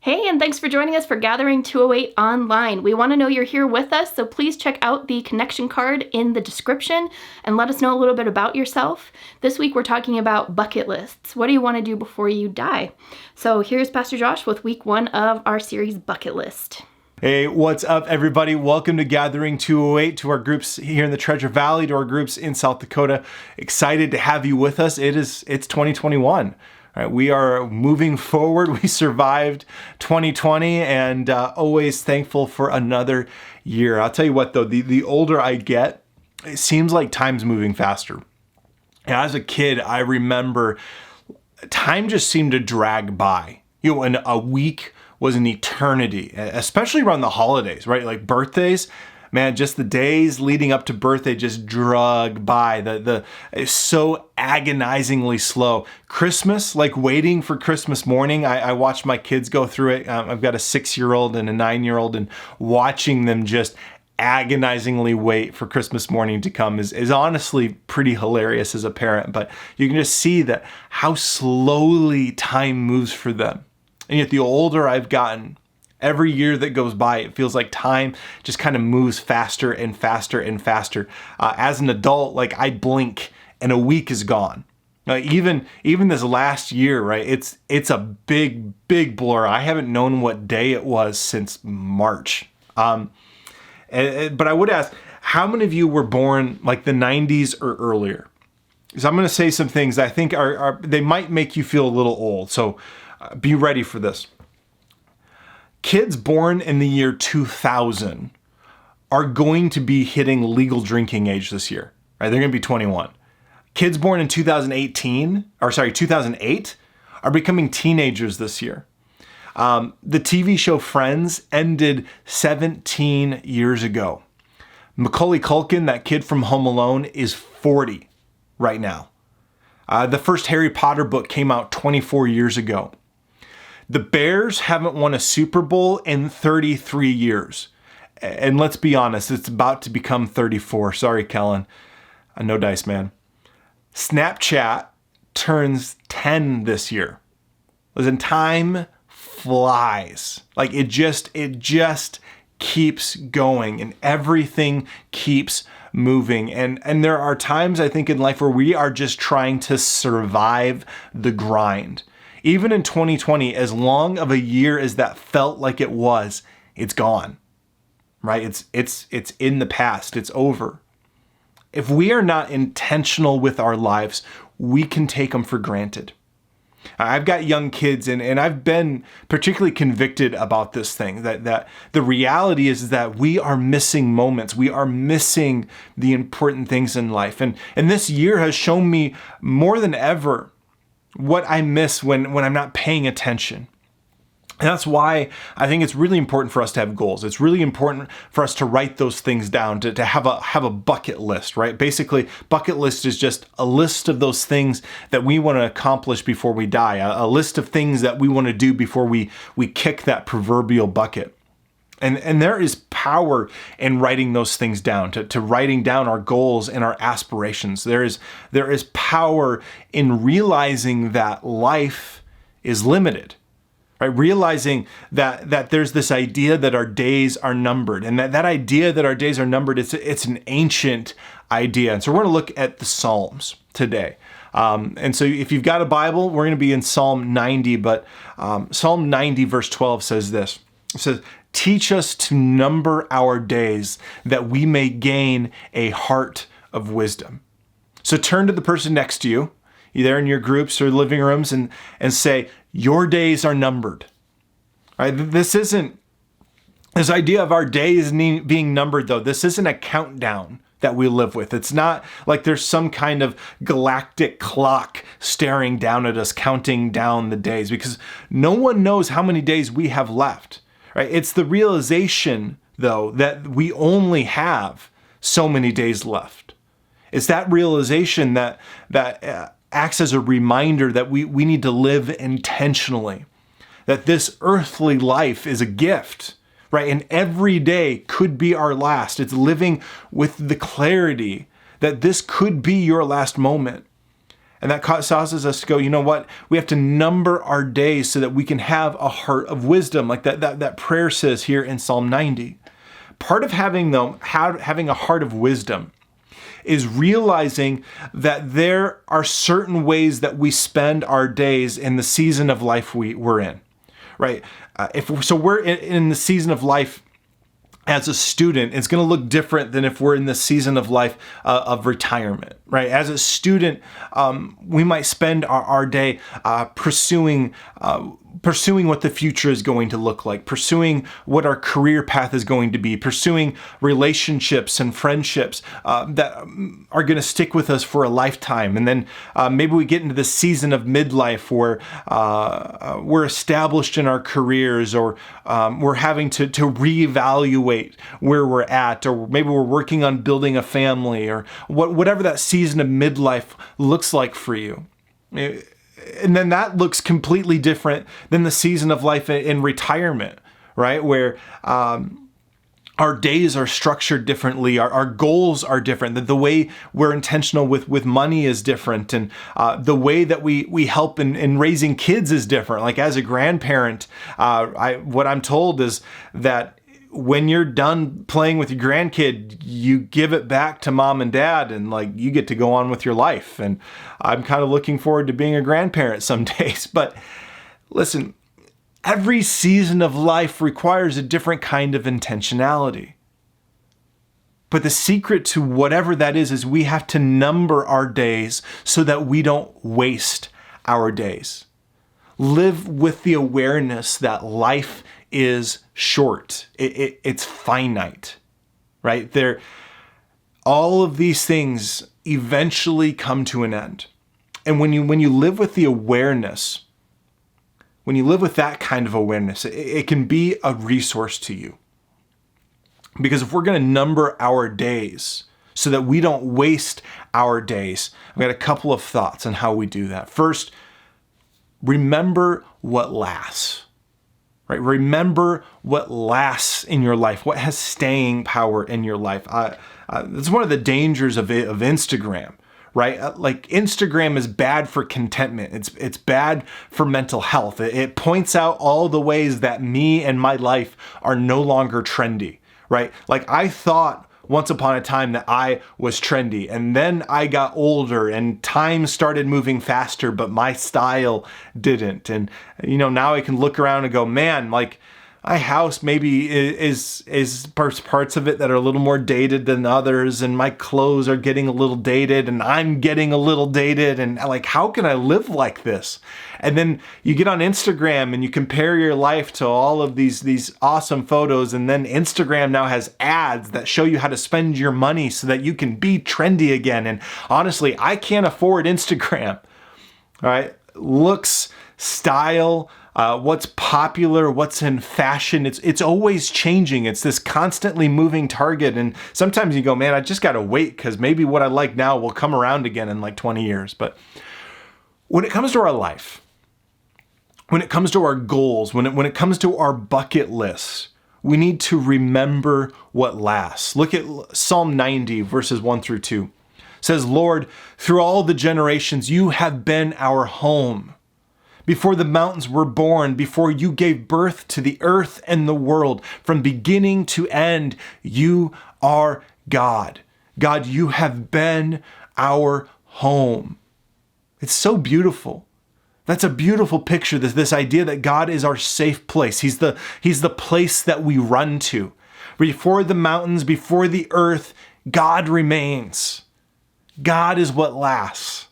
Hey, and thanks for joining us for Gathering 208 Online. We want to know you're here with us, so please check out the connection card in the description and let us know a little bit about yourself. This week we're talking about bucket lists. What do you want to do before you die? So here's Pastor Josh with week 1 of our series Bucket List. Hey, what's up, everybody? Welcome to Gathering 208, to our groups here in the Treasure Valley, to our groups in South Dakota. Excited to have you with us. It's 2021. All right, we are moving forward. We survived 2020 and always thankful for another year. I'll tell you what, though, the older I get, it seems like time's moving faster. And as a kid, I remember time just seemed to drag by. And a week was an eternity, especially around the holidays, right? Like birthdays. Man, just the days leading up to birthday just drug by. It's so agonizingly slow. Christmas, like waiting for Christmas morning. I watched my kids go through it. I've got a 6-year-old and a 9-year-old, and watching them just agonizingly wait for Christmas morning to come is honestly pretty hilarious as a parent. But you can just see that how slowly time moves for them. And yet the older I've gotten, every year that goes by, it feels like time just kind of moves faster and faster and faster. As an adult, like I blink and a week is gone. Even this last year, right? It's a big blur. I haven't known what day it was since March. But I would ask, how many of you were born like the 90s or earlier? Because I'm going to say some things that I think they might make you feel a little old. So be ready for this. Kids born in the year 2000 are going to be hitting legal drinking age this year, right? They're going to be 21. Kids born in 2008 are becoming teenagers this year. The TV show Friends ended 17 years ago. Macaulay Culkin, that kid from Home Alone, is 40 right now. The first Harry Potter book came out 24 years ago. The Bears haven't won a Super Bowl in 33 years. And let's be honest, it's about to become 34. Sorry, Kellen. No dice, man. Snapchat turns 10 this year. Listen, time flies. Like it just keeps going and everything keeps moving. And there are times, I think, in life where we are just trying to survive the grind. Even in 2020, as long of a year as that felt like it was, it's gone, right? It's in the past, it's over. If we are not intentional with our lives, we can take them for granted. I've got young kids and I've been particularly convicted about this thing, that the reality is that we are missing moments. We are missing the important things in life. And this year has shown me more than ever what I miss when I'm not paying attention. And that's why I think it's really important for us to have goals. It's really important for us to write those things down, to have a bucket list, right? Basically, bucket list is just a list of those things that we want to accomplish before we die, a list of things that we want to do before we kick that proverbial bucket. And there is power in writing those things down, to writing down our goals and our aspirations. There is power in realizing that life is limited, right? Realizing that there's this idea that our days are numbered, and that idea that our days are numbered, it's an ancient idea. And so we're going to look at the Psalms today. And so if you've got a Bible, we're going to be in Psalm 90, but Psalm 90 verse 12 says this. It says, "Teach us to number our days that we may gain a heart of wisdom." So turn to the person next to you, either in your groups or living rooms, and say, your days are numbered. All right? This idea of our days being numbered, though. This isn't a countdown that we live with. It's not like there's some kind of galactic clock staring down at us, counting down the days, because no one knows how many days we have left. Right? It's the realization, though, that we only have so many days left. It's that realization that acts as a reminder that we need to live intentionally, that this earthly life is a gift, right? And every day could be our last. It's living with the clarity that this could be your last moment. And that causes us to go, you know what? We have to number our days so that we can have a heart of wisdom, like that prayer says here in Psalm 90. Part of having a heart of wisdom is realizing that there are certain ways that we spend our days in the season of life we're in, right? We're in the season of life as a student, it's going to look different than if we're in the season of life of retirement, right? As a student, we might spend our day pursuing what the future is going to look like, pursuing what our career path is going to be, pursuing relationships and friendships that are going to stick with us for a lifetime. And then maybe we get into the season of midlife where we're established in our careers, or we're having to reevaluate where we're at, or maybe we're working on building a family, or whatever that season of midlife looks like for you. And then that looks completely different than the season of life in retirement, right? Where our days are structured differently, our goals are different, the way we're intentional with money is different, and the way that we help in raising kids is different. Like as a grandparent, what I'm told is that when you're done playing with your grandkid, you give it back to mom and dad, and like you get to go on with your life. And I'm kind of looking forward to being a grandparent some days. But listen, every season of life requires a different kind of intentionality. But the secret to whatever that is we have to number our days so that we don't waste our days. Live with the awareness that life is short. It's finite, right? All of these things eventually come to an end. And when you live with the awareness, when you live with that kind of awareness, it can be a resource to you. Because if we're going to number our days so that we don't waste our days, I've got a couple of thoughts on how we do that. First, remember what lasts. Right? Remember what lasts in your life, what has staying power in your life. That's one of the dangers of Instagram, right? Like Instagram is bad for contentment. It's bad for mental health. It points out all the ways that me and my life are no longer trendy, right? Like I thought once upon a time that I was trendy, and then I got older and time started moving faster, but my style didn't. And now I can look around and go, man, like my house maybe is parts of it that are a little more dated than others, and my clothes are getting a little dated, and I'm getting a little dated, and like, how can I live like this? And then you get on Instagram and you compare your life to all of these awesome photos, and then Instagram now has ads that show you how to spend your money so that you can be trendy again. And honestly, I can't afford Instagram. All right, looks, style, what's popular, what's in fashion. It's always changing. It's this constantly moving target. And sometimes you go, man, I just got to wait because maybe what I like now will come around again in like 20 years. But when it comes to our life, when it comes to our goals, when it comes to our bucket lists, we need to remember what lasts. Look at Psalm 90, verses 1 through 2. It says, Lord, through all the generations, you have been our home. Before the mountains were born, before you gave birth to the earth and the world, from beginning to end, you are God. God, you have been our home. It's so beautiful. That's a beautiful picture, this idea that God is our safe place. He's the place that we run to. Before the mountains, before the earth, God remains. God is what lasts.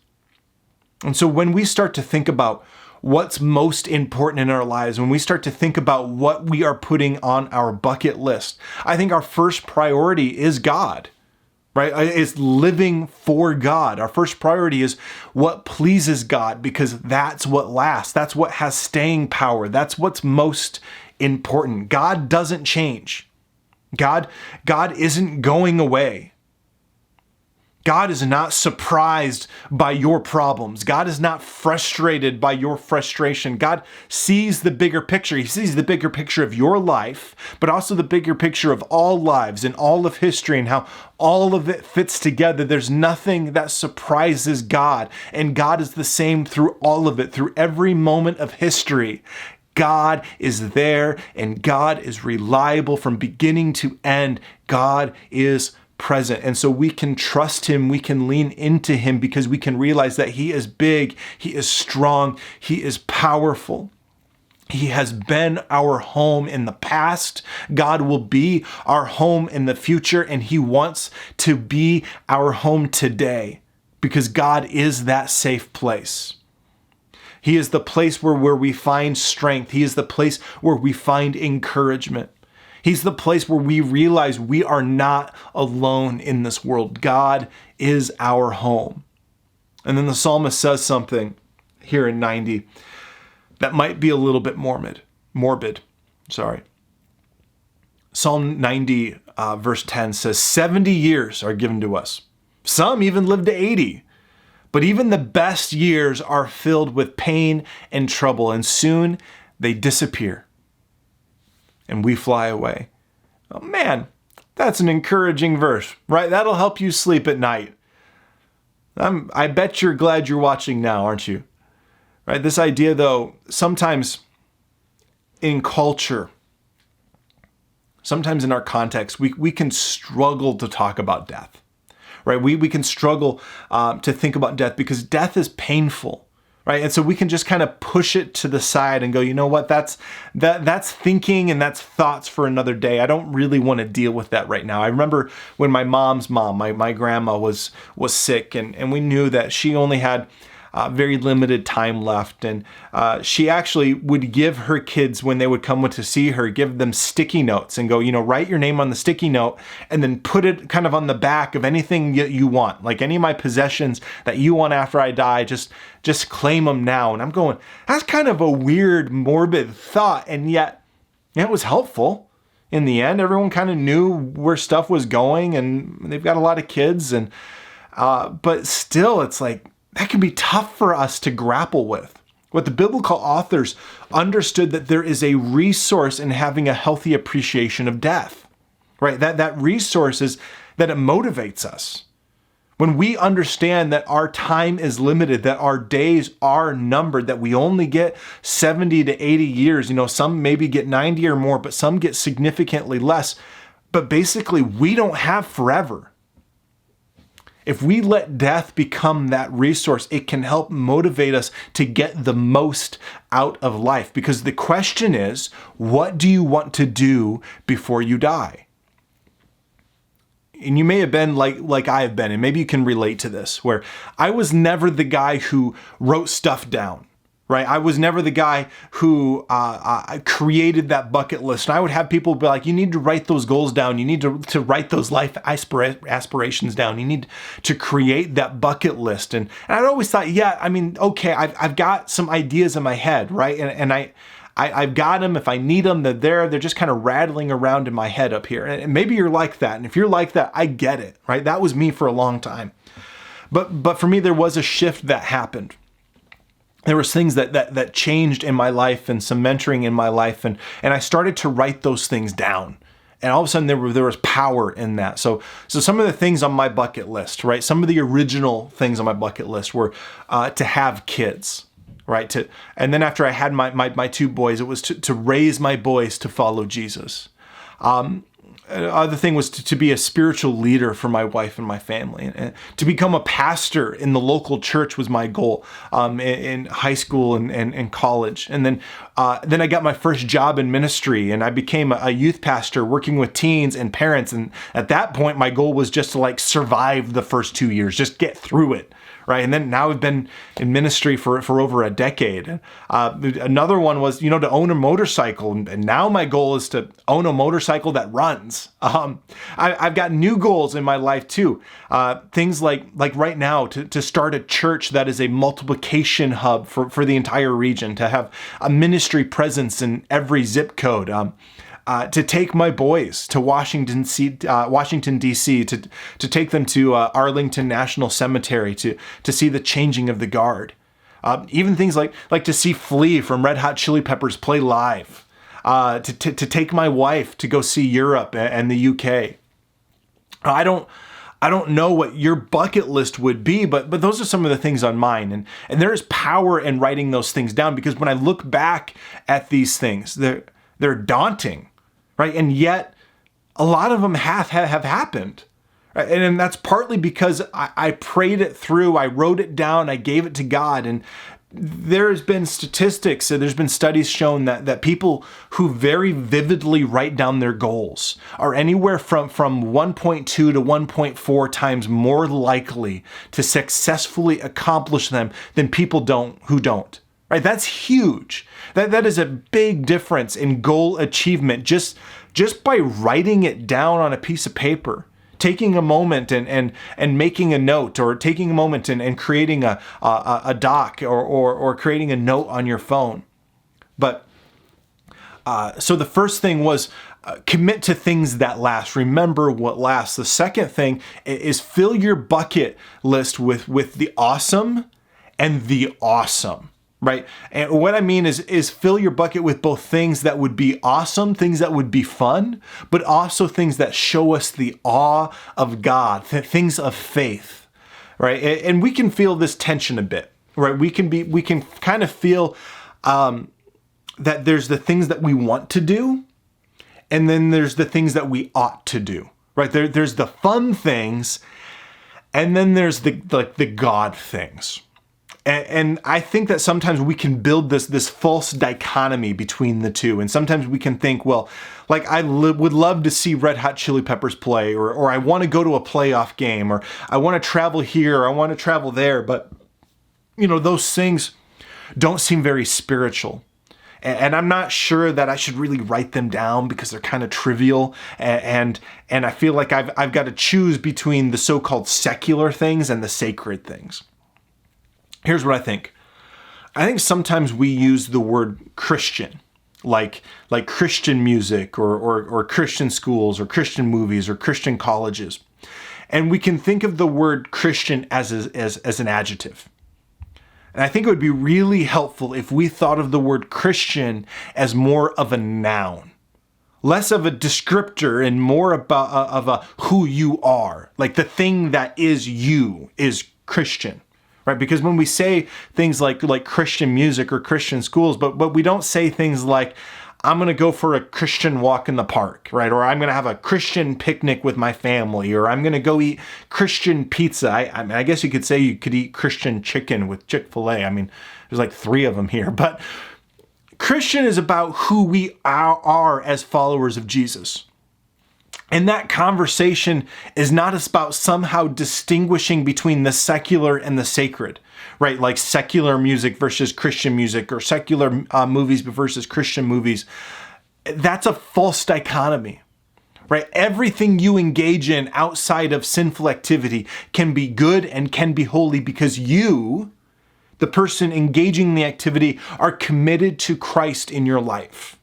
And so when we start to think about what's most important in our lives, when we start to think about what we are putting on our bucket list, I think our first priority is God. Right? It's living for God. Our first priority is what pleases God, because that's what lasts. That's what has staying power. That's what's most important. God doesn't change. God isn't going away. God is not surprised by your problems. God is not frustrated by your frustration. God sees the bigger picture. He sees the bigger picture of your life, but also the bigger picture of all lives and all of history and how all of it fits together. There's nothing that surprises God, and God is the same through all of it, through every moment of history. God is there, and God is reliable from beginning to end. God is present. And so we can trust him, we can lean into him because we can realize that he is big, he is strong, he is powerful. He has been our home in the past. God will be our home in the future, and he wants to be our home today because God is that safe place. He is the place where we find strength. He is the place where we find encouragement. He's the place where we realize we are not alone in this world. God is our home. And then the psalmist says something here in 90 that might be a little bit morbid. Psalm 90 verse 10 says, 70 years are given to us. Some even live to 80. But even the best years are filled with pain and trouble, and soon they disappear and we fly away. Oh man, that's an encouraging verse, right? That'll help you sleep at night. I bet you're glad you're watching now, aren't you? Right? This idea, though, sometimes in culture, sometimes in our context, we can struggle to talk about death, right? We can struggle to think about death because death is painful. Right. And so we can just kind of push it to the side and go, you know what, that's thinking and that's thoughts for another day. I don't really want to deal with that right now. I remember when my mom's mom, my grandma was sick, and we knew that she only had very limited time left. And she actually would give her kids, when they would come to see her, give them sticky notes and go, write your name on the sticky note and then put it kind of on the back of anything you want. Like any of my possessions that you want after I die, just claim them now. And I'm going, that's kind of a weird, morbid thought. And yet it was helpful. In the end, everyone kind of knew where stuff was going, and they've got a lot of kids. And but still, it's like, that can be tough for us to grapple with. What the biblical authors understood, that there is a resource in having a healthy appreciation of death, right? That resource is that it motivates us. When we understand that our time is limited, that our days are numbered, that we only get 70 to 80 years, some maybe get 90 or more, but some get significantly less. But basically, we don't have forever. If we let death become that resource, it can help motivate us to get the most out of life. Because the question is, what do you want to do before you die? And you may have been like I have been, and maybe you can relate to this, where I was never the guy who wrote stuff down. Right? I was never the guy who created that bucket list. And I would have people be like, you need to write those goals down. You need to write those life aspirations down. You need to create that bucket list. And I'd always thought, okay, I've got some ideas in my head, right? And I've got them. If I need them, they're there. They're just kind of rattling around in my head up here. And maybe you're like that. And if you're like that, I get it, right? That was me for a long time. But for me, there was a shift that happened. There was things that changed in my life, and some mentoring in my life, and I started to write those things down. And all of a sudden there was power in that. So some of the things on my bucket list, right? Some of the original things on my bucket list were to have kids, right? And then after I had my two boys, it was to raise my boys to follow Jesus. Other thing was to be a spiritual leader for my wife and my family, and to become a pastor in the local church was my goal in high school and college. And then I got my first job in ministry, and I became a youth pastor working with teens and parents. And at that point, my goal was just to survive the first 2 years, just get through it. Right. And then now I've been in ministry for over a decade. Another one was, to own a motorcycle. And now my goal is to own a motorcycle that runs. I've got new goals in my life too. Things like right now to start a church that is a multiplication hub for the entire region, to have a ministry presence in every zip code. to take my boys to Washington D.C., to take them to Arlington National Cemetery to see the changing of the guard. Even things like to see Flea from Red Hot Chili Peppers play live. To take my wife to go see Europe and the UK. I don't know what your bucket list would be, but those are some of the things on mine. And there is power in writing those things down, because when I look back at these things, they're daunting, right? And yet a lot of them have happened. Right? And that's partly because I prayed it through, I wrote it down, I gave it to God. And there's been statistics, there's been studies shown that people who very vividly write down their goals are anywhere from 1.2 to 1.4 times more likely to successfully accomplish them than people who don't. Right? That's huge. That is a big difference in goal achievement just by writing it down on a piece of paper. Taking a moment and making a note, or taking a moment and creating a doc or creating a note on your phone. But so the first thing was commit to things that last. Remember what lasts. The second thing is fill your bucket list with the awesome and the awesome. Right? And what I mean is fill your bucket with both things that would be awesome, things that would be fun, but also things that show us the awe of God, things of faith, right? And we can feel this tension a bit, right? We can kind of feel that there's the things that we want to do, and then there's the things that we ought to do, right? There's the fun things, and then there's the God things. And I think that sometimes we can build this false dichotomy between the two. And sometimes we can think, well, like would love to see Red Hot Chili Peppers play, or I want to go to a playoff game, or I want to travel here, or I want to travel there. But, those things don't seem very spiritual. And I'm not sure that I should really write them down because they're kind of trivial. And I feel like I've got to choose between the so-called secular things and the sacred things. Here's what I think. I think sometimes we use the word Christian, like Christian music or Christian schools or Christian movies or Christian colleges. And we can think of the word Christian as an adjective. And I think it would be really helpful if we thought of the word Christian as more of a noun, less of a descriptor and more of a who you are. Like the thing that is you is Christian. Right? Because when we say things like Christian music or Christian schools, but we don't say things like, I'm going to go for a Christian walk in the park, right? Or I'm going to have a Christian picnic with my family, or I'm going to go eat Christian pizza. I mean, I guess you could say you could eat Christian chicken with Chick-fil-A. I mean, there's like 3 of them here. But Christian is about who we are as followers of Jesus. And that conversation is not about somehow distinguishing between the secular and the sacred, right? Like secular music versus Christian music, or secular movies versus Christian movies. That's a false dichotomy, right? Everything you engage in outside of sinful activity can be good and can be holy because you, the person engaging in the activity, are committed to Christ in your life.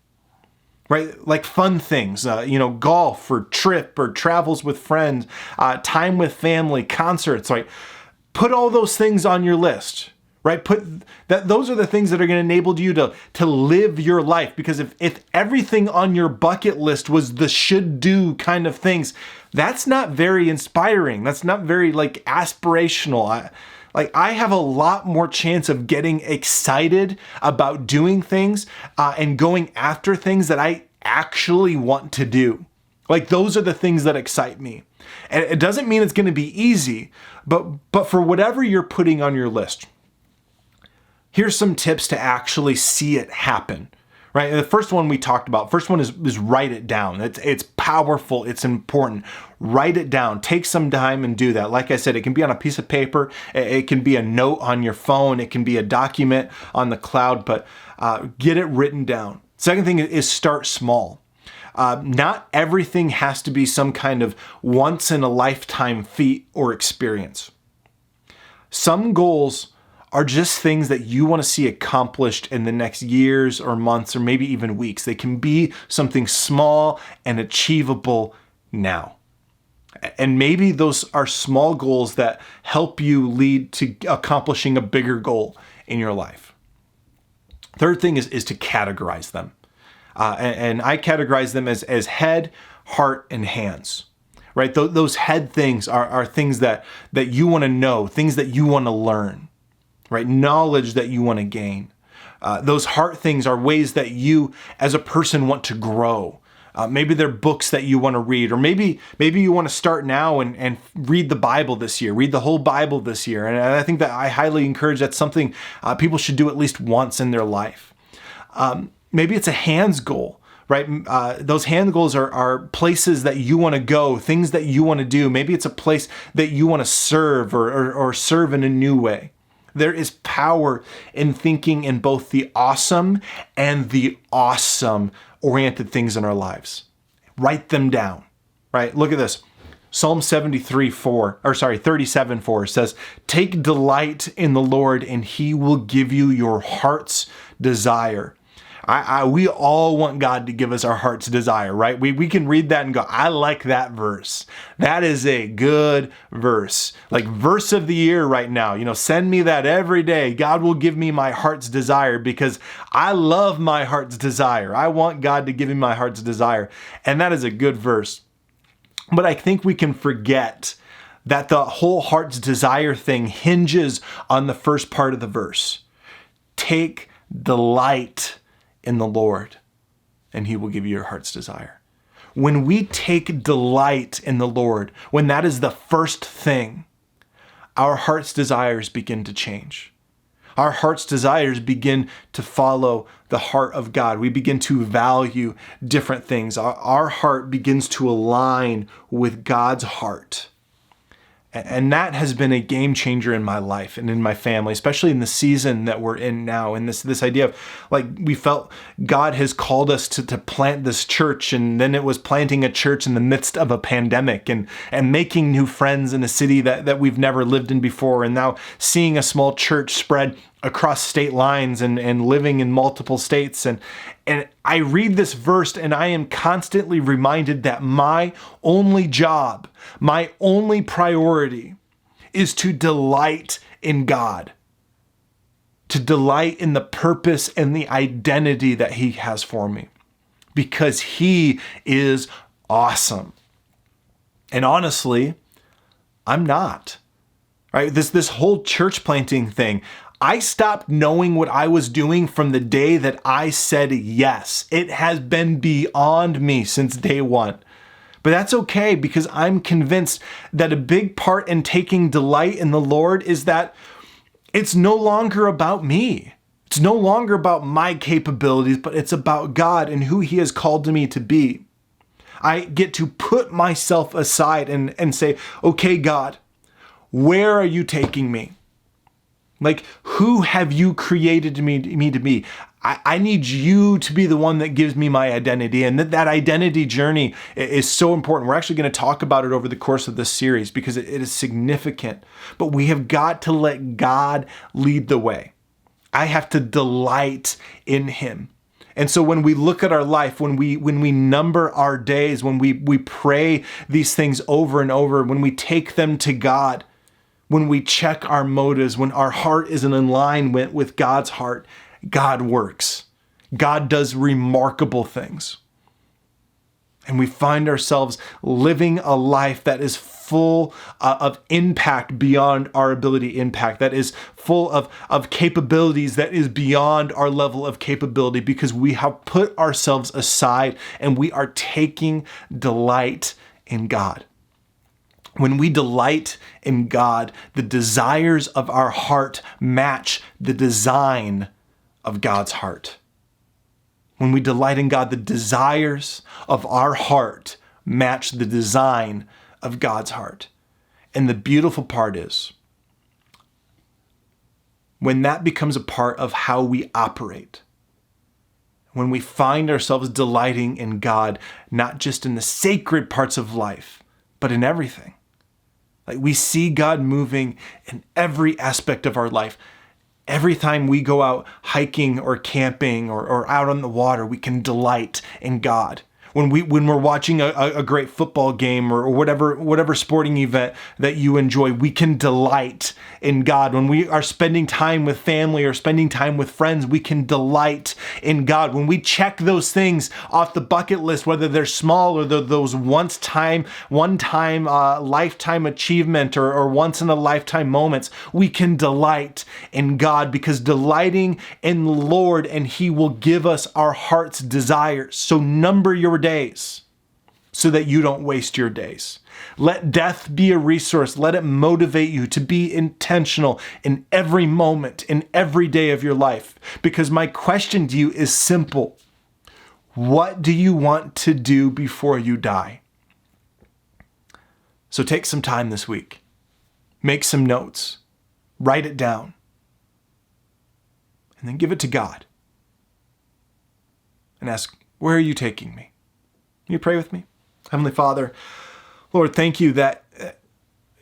Right? Like fun things, golf or trip or travels with friends, time with family, concerts, right? Put all those things on your list, right? Those are the things that are going to enable you to live your life. Because if everything on your bucket list was the should do kind of things, that's not very inspiring. That's not very aspirational. I have a lot more chance of getting excited about doing things and going after things that I actually want to do. Those are the things that excite me. And it doesn't mean it's going to be easy, but for whatever you're putting on your list, here's some tips to actually see it happen. Right? And the first one we talked about, first one is write it down. It's powerful. It's important. Write it down. Take some time and do that. Like I said, it can be on a piece of paper. It can be a note on your phone. It can be a document on the cloud, but get it written down. Second thing is start small. Not everything has to be some kind of once in a lifetime feat or experience. Some goals are just things that you want to see accomplished in the next years or months or maybe even weeks. They can be something small and achievable now. And maybe those are small goals that help you lead to accomplishing a bigger goal in your life. Third thing is to categorize them. And I categorize them as head, heart, and hands. Right? Those head things are things that you want to know, things that you want to learn, right? Knowledge that you want to gain. Those heart things are ways that you as a person want to grow. Maybe they're books that you want to read, or maybe you want to start now and read the Bible this year, read the whole Bible this year. And I think that I highly encourage that's something people should do at least once in their life. Maybe it's a hands goal. Right? Those hand goals are places that you want to go, things that you want to do. Maybe it's a place that you want to serve or serve in a new way. There is power in thinking in both the awesome and the awesome oriented things in our lives. Write them down, right? Look at this. Psalm 37:4 says, "Take delight in the Lord and he will give you your heart's desire." We all want God to give us our heart's desire, right? We can read that and go, I like that verse. That is a good verse. Like verse of the year right now. Send me that every day. God will give me my heart's desire because I love my heart's desire. I want God to give me my heart's desire. And that is a good verse. But I think we can forget that the whole heart's desire thing hinges on the first part of the verse. Take delight in the Lord, and he will give you your heart's desire. When we take delight in the Lord, when that is the first thing, our heart's desires begin to change. Our heart's desires begin to follow the heart of God. We begin to value different things. Our heart begins to align with God's heart. And that has been a game changer in my life and in my family, especially in the season that we're in now. And this idea of we felt God has called us to plant this church. And then it was planting a church in the midst of a pandemic and making new friends in a city that we've never lived in before. And now seeing a small church spread across state lines and living in multiple states. And I read this verse and I am constantly reminded that my only job, my only priority is to delight in God, to delight in the purpose and the identity that he has for me, because he is awesome. And honestly, I'm not, right? This whole church planting thing, I stopped knowing what I was doing from the day that I said yes. It has been beyond me since day one. But that's okay, because I'm convinced that a big part in taking delight in the Lord is that it's no longer about me. It's no longer about my capabilities, but it's about God and who he has called me to be. I get to put myself aside and say, okay, God, where are you taking me? Who have you created me to be? I need you to be the one that gives me my identity. And that identity journey is so important. We're actually going to talk about it over the course of this series because it is significant. But we have got to let God lead the way. I have to delight in him. And so when we look at our life, when we number our days, when we pray these things over and over, when we take them to God, when we check our motives, when our heart is in alignment with God's heart, God works. God does remarkable things. And we find ourselves living a life that is full of impact beyond our ability to impact, that is full of capabilities that is beyond our level of capability, because we have put ourselves aside and we are taking delight in God. When we delight in God, the desires of our heart match the design of God's heart. When we delight in God, the desires of our heart match the design of God's heart. And the beautiful part is, when that becomes a part of how we operate, when we find ourselves delighting in God, not just in the sacred parts of life, but in everything. We see God moving in every aspect of our life. Every time we go out hiking or camping or out on the water, we can delight in God. When we're watching a great football game or whatever sporting event that you enjoy, we can delight in God. When we are spending time with family or spending time with friends, we can delight in God. When we check those things off the bucket list, whether they're small or those one-time lifetime achievement or once in a lifetime moments, we can delight in God, because delighting in the Lord, and He will give us our heart's desires. So number your days so that you don't waste your days. Let death be a resource. Let it motivate you to be intentional in every moment, in every day of your life. Because my question to you is simple. What do you want to do before you die? So take some time this week. Make some notes. Write it down. And then give it to God. And ask, where are you taking me? Can you pray with me? Heavenly Father, Lord, thank you that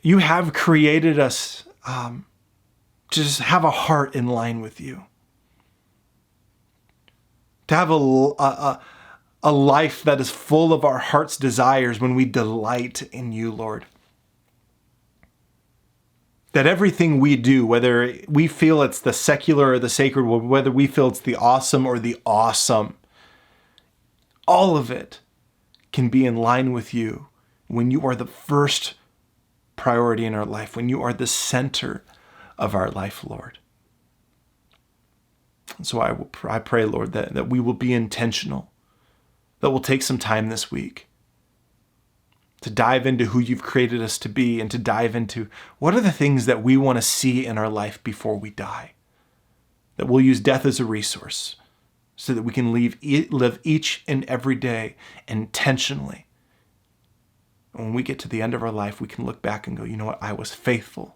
you have created us to just have a heart in line with you. To have a life that is full of our heart's desires when we delight in you, Lord. That everything we do, whether we feel it's the secular or the sacred, whether we feel it's the awesome or the awesome, all of it can be in line with you when you are the first priority in our life, when you are the center of our life, Lord. And so I pray, Lord, that we will be intentional, that we'll take some time this week to dive into who you've created us to be and to dive into what are the things that we want to see in our life before we die. That we'll use death as a resource so that we can live each and every day intentionally. And when we get to the end of our life, we can look back and go, you know what? I was faithful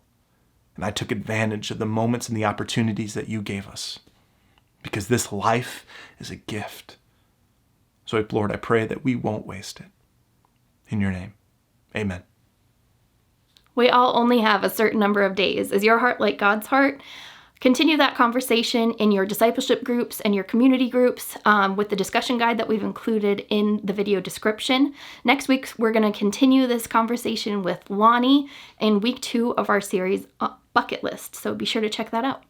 and I took advantage of the moments and the opportunities that you gave us, because this life is a gift. So Lord, I pray that we won't waste it. In your name, amen. We all only have a certain number of days. Is your heart like God's heart? Continue that conversation in your discipleship groups and your community groups with the discussion guide that we've included in the video description. Next week, we're going to continue this conversation with Lonnie in week 2 of our series Bucket List. So be sure to check that out.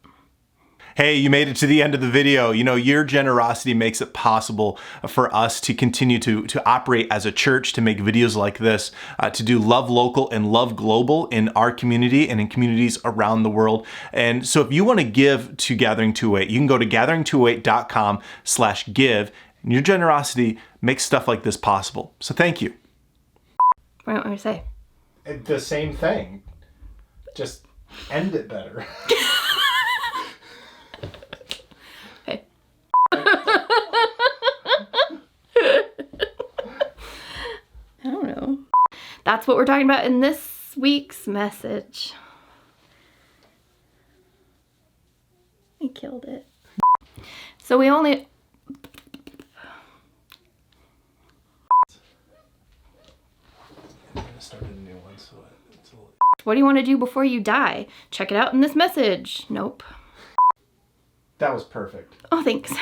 Hey, you made it to the end of the video. You know, your generosity makes it possible for us to continue to operate as a church, to make videos like this, to do Love Local and Love Global in our community and in communities around the world. And so if you want to give to Gathering 208, you can go to gathering208.com/give, and your generosity makes stuff like this possible. So thank you. What do you want me to say? The same thing. Just end it better. I don't know. That's what we're talking about in this week's message. I killed it. So we only... What do you want to do before you die? Check it out in this message. Nope. That was perfect. Oh, thanks.